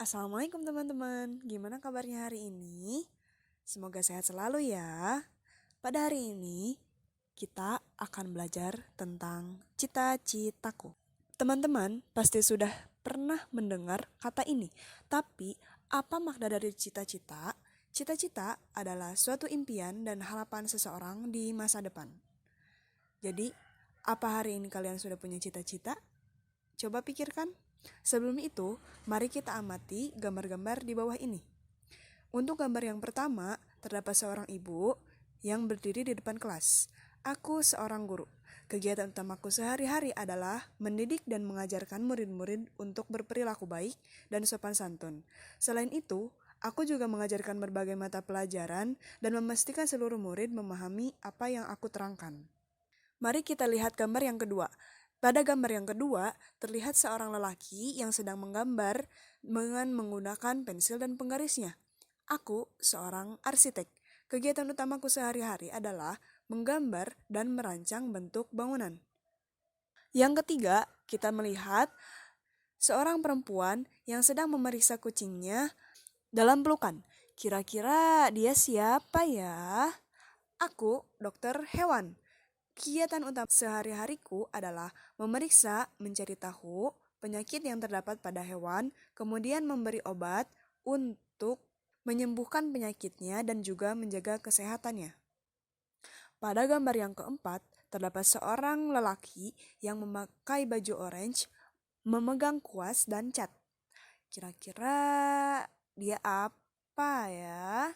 Assalamualaikum teman-teman, gimana kabarnya hari ini? Semoga sehat selalu ya. Pada hari ini, kita akan belajar tentang cita-citaku. Teman-teman pasti sudah pernah mendengar kata ini, tapi apa makna dari cita-cita? Cita-cita adalah suatu impian dan harapan seseorang di masa depan. Jadi, apa hari ini kalian sudah punya cita-cita? Coba pikirkan. Sebelum itu, mari kita amati gambar-gambar di bawah ini. Untuk gambar yang pertama, terdapat seorang ibu yang berdiri di depan kelas. Aku seorang guru. Kegiatan utamaku sehari-hari adalah mendidik dan mengajarkan murid-murid untuk berperilaku baik dan sopan santun. Selain itu, aku juga mengajarkan berbagai mata pelajaran dan memastikan seluruh murid memahami apa yang aku terangkan. Mari kita lihat gambar yang kedua. Pada gambar yang kedua, terlihat seorang lelaki yang sedang menggambar dengan menggunakan pensil dan penggarisnya. Aku seorang arsitek. Kegiatan utamaku sehari-hari adalah menggambar dan merancang bentuk bangunan. Yang ketiga, kita melihat seorang perempuan yang sedang memeriksa kucingnya dalam pelukan. Kira-kira dia siapa ya? Aku dokter hewan. Kegiatan utama sehari-hariku adalah memeriksa, mencari tahu penyakit yang terdapat pada hewan, kemudian memberi obat untuk menyembuhkan penyakitnya dan juga menjaga kesehatannya. Pada gambar yang keempat, terdapat seorang lelaki yang memakai baju orange, memegang kuas dan cat. Kira-kira dia apa ya?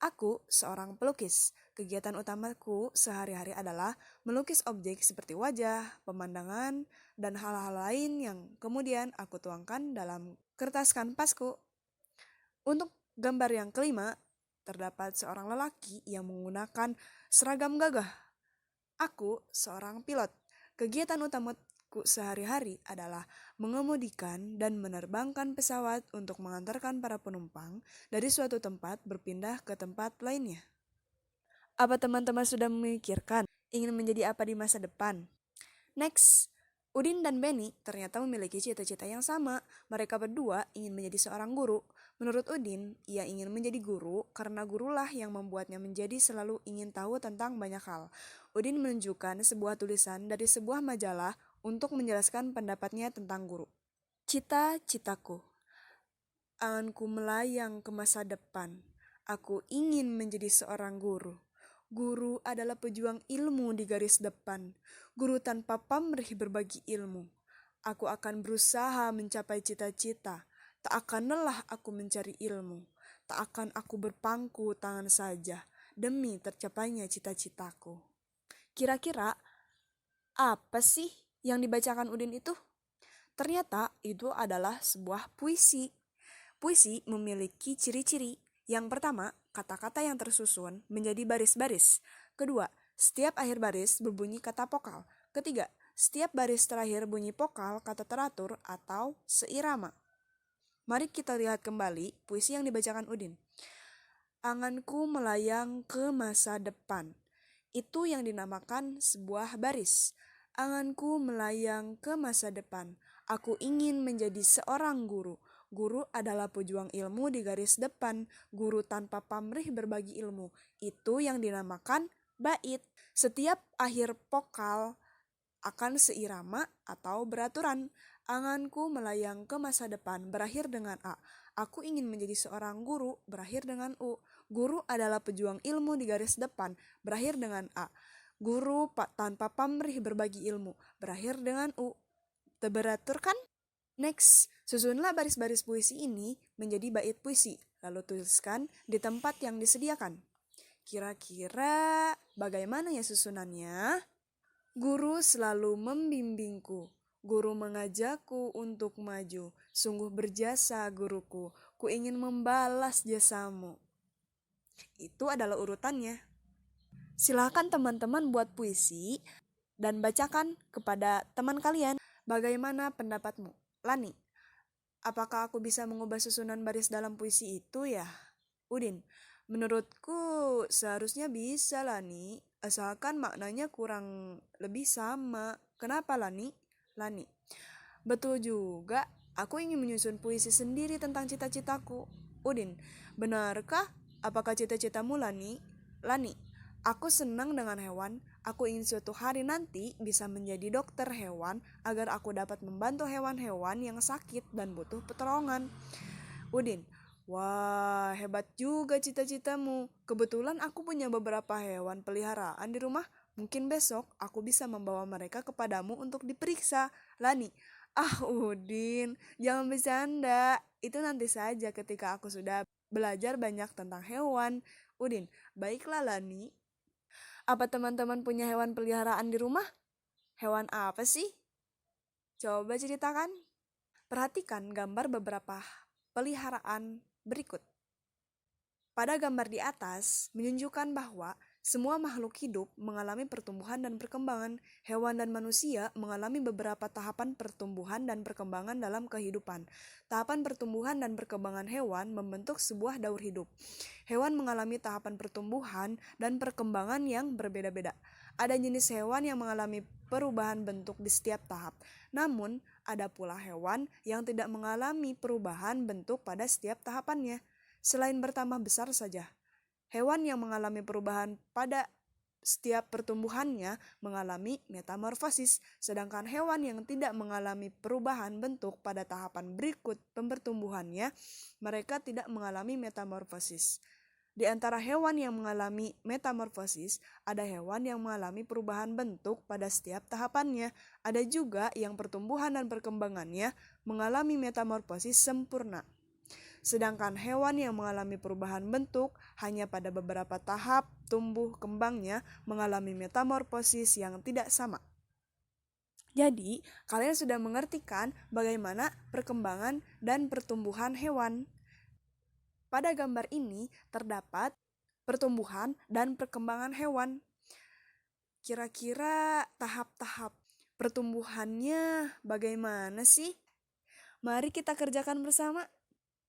Aku seorang pelukis. Kegiatan utamaku sehari-hari adalah melukis objek seperti wajah, pemandangan, dan hal-hal lain yang kemudian aku tuangkan dalam kertas kanvasku. Untuk gambar yang kelima, terdapat seorang lelaki yang menggunakan seragam gagah. Aku seorang pilot. Kegiatan utamaku sehari-hari adalah mengemudikan dan menerbangkan pesawat untuk mengantarkan para penumpang dari suatu tempat berpindah ke tempat lainnya. Apa teman-teman sudah memikirkan ingin menjadi apa di masa depan? Next, Udin dan Benny ternyata memiliki cita-cita yang sama. Mereka berdua ingin menjadi seorang guru. Menurut Udin, ia ingin menjadi guru karena gurulah yang membuatnya menjadi selalu ingin tahu tentang banyak hal. Udin menunjukkan sebuah tulisan dari sebuah majalah untuk menjelaskan pendapatnya tentang guru. Cita-citaku. Anganku melayang ke masa depan. Aku ingin menjadi seorang guru. Guru adalah pejuang ilmu di garis depan. Guru tanpa pamrih berbagi ilmu. Aku akan berusaha mencapai cita-cita. Tak akan lelah aku mencari ilmu. Tak akan aku berpangku tangan saja demi tercapainya cita-citaku. Kira-kira apa sih yang dibacakan Udin itu? Ternyata itu adalah sebuah puisi. Puisi memiliki ciri-ciri. Yang pertama, kata-kata yang tersusun menjadi baris-baris. Kedua, setiap akhir baris berbunyi kata vokal. Ketiga, setiap baris terakhir bunyi vokal kata teratur atau seirama. Mari kita lihat kembali puisi yang dibacakan Udin. Anganku melayang ke masa depan. Itu yang dinamakan sebuah baris. Anganku melayang ke masa depan. Aku ingin menjadi seorang guru. Guru adalah pejuang ilmu di garis depan. Guru tanpa pamrih berbagi ilmu. Itu yang dinamakan bait. Setiap akhir vokal akan seirama atau beraturan. Anganku melayang ke masa depan berakhir dengan A. Aku ingin menjadi seorang guru berakhir dengan U. Guru adalah pejuang ilmu di garis depan berakhir dengan A. Guru tanpa pamrih berbagi ilmu berakhir dengan U. Beratur kan? Next, susunlah baris-baris puisi ini menjadi bait puisi, lalu tuliskan di tempat yang disediakan. Kira-kira bagaimana ya susunannya? Guru selalu membimbingku. Guru mengajakku untuk maju. Sungguh berjasa guruku. Ku ingin membalas jasamu. Itu adalah urutannya. Silakan teman-teman buat puisi dan bacakan kepada teman kalian. Bagaimana pendapatmu? Lani, apakah aku bisa mengubah susunan baris dalam puisi itu ya? Udin, menurutku seharusnya bisa Lani, asalkan maknanya kurang lebih sama. Kenapa Lani? Lani, betul juga. Aku ingin menyusun puisi sendiri tentang cita-citaku. Udin, benarkah? Apakah cita-citamu, Lani? Lani, aku senang dengan hewan. Aku ingin suatu hari nanti bisa menjadi dokter hewan agar aku dapat membantu hewan-hewan yang sakit dan butuh pertolongan. Udin, wah hebat juga cita-citamu. Kebetulan aku punya beberapa hewan peliharaan di rumah. Mungkin besok aku bisa membawa mereka kepadamu untuk diperiksa. Lani, Udin, jangan bercanda. Itu nanti saja ketika aku sudah belajar banyak tentang hewan. Udin, baiklah Lani. Apa teman-teman punya hewan peliharaan di rumah? Hewan apa sih? Coba ceritakan. Perhatikan gambar beberapa peliharaan berikut. Pada gambar di atas menunjukkan bahwa semua makhluk hidup mengalami pertumbuhan dan perkembangan. Hewan dan manusia mengalami beberapa tahapan pertumbuhan dan perkembangan dalam kehidupan. Tahapan pertumbuhan dan perkembangan hewan membentuk sebuah daur hidup. Hewan mengalami tahapan pertumbuhan dan perkembangan yang berbeda-beda. Ada jenis hewan yang mengalami perubahan bentuk di setiap tahap. Namun, ada pula hewan yang tidak mengalami perubahan bentuk pada setiap tahapannya. Selain bertambah besar saja, hewan yang mengalami perubahan pada setiap pertumbuhannya mengalami metamorfosis, sedangkan hewan yang tidak mengalami perubahan bentuk pada tahapan berikut pertumbuhannya, mereka tidak mengalami metamorfosis. Di antara hewan yang mengalami metamorfosis, ada hewan yang mengalami perubahan bentuk pada setiap tahapannya. Ada juga yang pertumbuhan dan perkembangannya mengalami metamorfosis sempurna. Sedangkan hewan yang mengalami perubahan bentuk hanya pada beberapa tahap tumbuh kembangnya mengalami metamorfosis yang tidak sama. Jadi, kalian sudah mengerti kan bagaimana perkembangan dan pertumbuhan hewan? Pada gambar ini terdapat pertumbuhan dan perkembangan hewan. Kira-kira tahap-tahap pertumbuhannya bagaimana sih? Mari kita kerjakan bersama.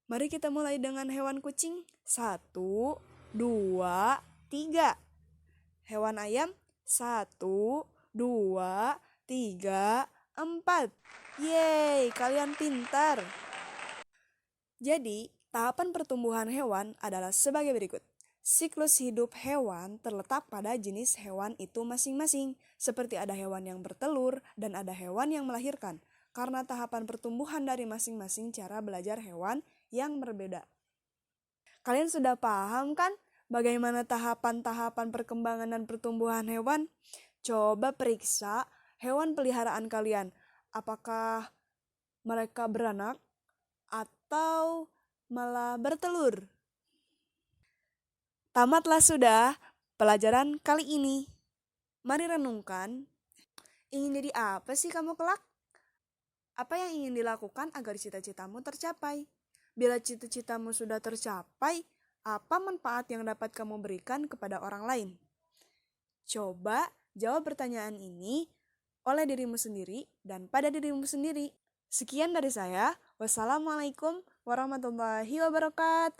Mari kita mulai dengan hewan kucing. 1, 2, 3. Hewan ayam. 1, 2, 3, 4. Yeay, kalian pintar. Jadi, tahapan pertumbuhan hewan adalah sebagai berikut. Siklus hidup hewan terletak pada jenis hewan itu masing-masing, seperti ada hewan yang bertelur dan ada hewan yang melahirkan, karena tahapan pertumbuhan dari masing-masing cara belajar hewan yang berbeda. Kalian sudah paham kan bagaimana tahapan-tahapan perkembangan dan pertumbuhan hewan? Coba periksa hewan peliharaan kalian. Apakah mereka beranak atau malah bertelur? Tamatlah sudah pelajaran kali ini. Mari renungkan, ingin jadi apa sih kamu kelak? Apa yang ingin dilakukan agar cita-citamu tercapai? Bila cita-citamu sudah tercapai, apa manfaat yang dapat kamu berikan kepada orang lain? Coba jawab pertanyaan ini oleh dirimu sendiri dan pada dirimu sendiri. Sekian dari saya. Wassalamualaikum warahmatullahi wabarakatuh.